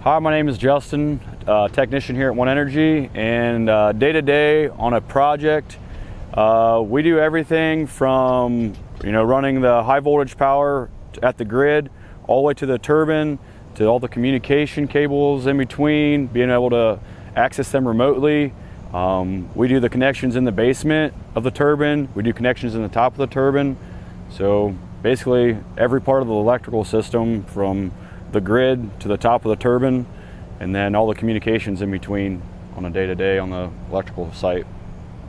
Hi, my name is Justin, technician here at One Energy, and day to day on a project, we do everything from running the high voltage power at the grid, all the way to the turbine, to all the communication cables in between, being able to access them remotely. We do the connections in the basement of the turbine. We do connections in the top of the turbine. So basically every part of the electrical system from the grid to the top of the turbine, and then all the communications in between on a day-to-day on the electrical site.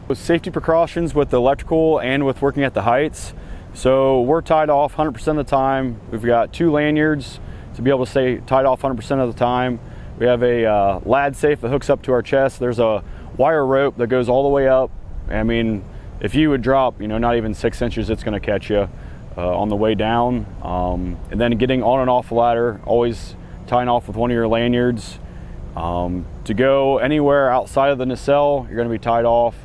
With safety precautions with the electrical and with working at the heights, so we're tied off 100% of the time. We've got 2 lanyards to be able to stay tied off 100% of the time. We have a lad safe that hooks up to our chest. There's a wire rope that goes all the way up. I mean, if you would drop, not even 6 inches, it's gonna catch you on the way down. And then getting on and off the ladder, always tying off with one of your lanyards. To go anywhere outside of the nacelle, you're gonna be tied off.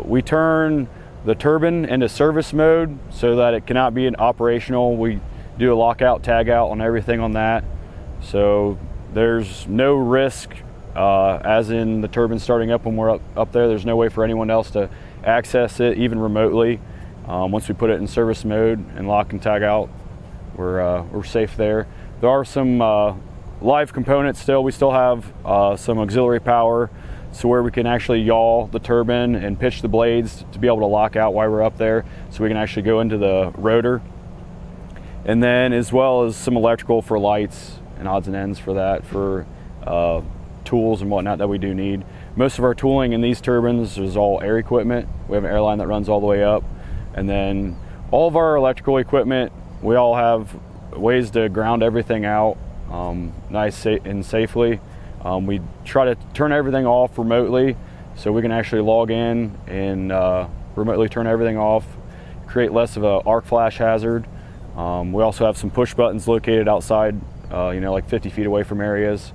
We turn the turbine into service mode so that it cannot be operational. We do a lockout, tag out on everything on that. So there's no risk, as in the turbine starting up when we're up there. There's no way for anyone else to access it, even remotely. Once we put it in service mode and lock and tag out, we're safe there. There are some live components still. We still have some auxiliary power, so where we can actually yaw the turbine and pitch the blades to be able to lock out while we're up there, so we can actually go into the rotor. And then as well as some electrical for lights and odds and ends for that, for tools and whatnot that we do need. Most of our tooling in these turbines is all air equipment. We have an air line that runs all the way up. And then all of our electrical equipment, we all have ways to ground everything out nice and safely. We try to turn everything off remotely so we can actually log in and remotely turn everything off, create less of an arc flash hazard. We also have some push buttons located outside, like 50 feet away from areas.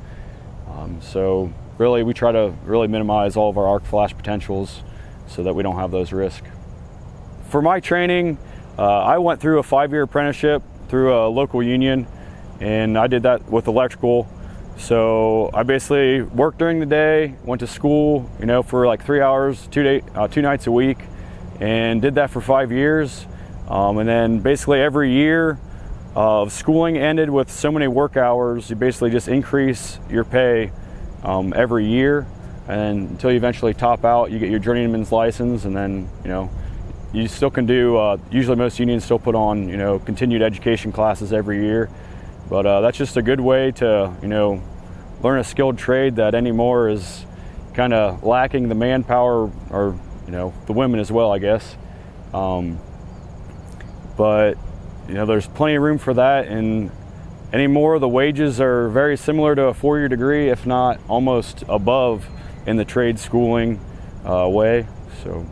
So really we try to really minimize all of our arc flash potentials so that we don't have those risks. For my training, I went through a 5-year apprenticeship through a local union, and I did that with electrical. So I basically worked during the day, went to school, for like 3 hours, 2 nights a week, and did that for 5 years. And then basically every year of schooling ended with so many work hours, you basically just increase your pay every year, and until you eventually top out, you get your journeyman's license, and then you still can do, usually most unions still put on, continued education classes every year. But that's just a good way to, learn a skilled trade that anymore is kind of lacking the manpower, or, the women as well, I guess. But, there's plenty of room for that. And anymore, the wages are very similar to a 4-year degree, if not almost above in the trade schooling way. So.